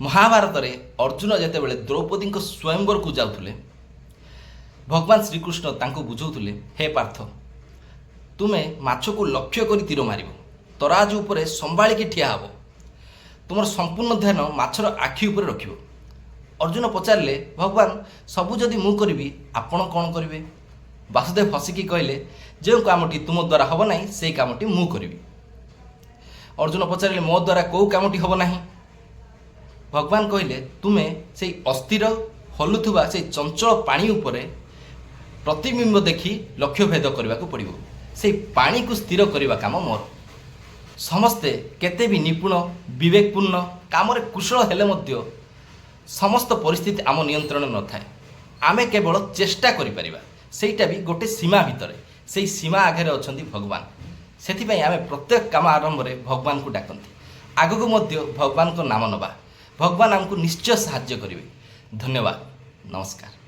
महाभारत रे अर्जुन जेतेबेले द्रौपदी स्वयंवर को जाउथुले भगवान श्रीकृष्ण तांको बुझौथुले, हे पार्थ तुमे माछ को लक्ष्य करी तीर मारिबो, तराजू उपरे संभाळिकी ठिया हबो, तुमर संपूर्ण ध्यान माछर आखि उपरे रखिबो। अर्जुन पचारे, भगवान सबु जदि मु करिबी आपण कौन करिवे? वासुदेव हसिकी कहले, जो कामटी तुम द्वारा हब नाही से कामटी मु करिबी। अर्जुन पचारे, मो द्वारा कौ कामटी हब नाही? भगवान कहले, तुमे से अस्थिर हलुथुबा से चंचल पानी उपरे प्रतिबिंब देखि लक्ष्य भेद करने को पड़ो, से पानी को स्थिर करने काम मोर। समस्ते केते भी निपुण विवेकपूर्ण काम कुशल हेले मध्य समस्त परिस्थिति आम नियंत्रण न थाए। आमे केवल चेष्टा करिपरिबा, सेटा भी गोटे सीमा भितर, से सीमा आगे अछंती भगवान। सेथिपई आमे प्रत्येक काम आरंभ में भगवान को डाकती, आगक मध्य भगवान को नाम नबा, भगवान आमको निश्चय साहाय्य करेंगे। धन्यवाद, नमस्कार।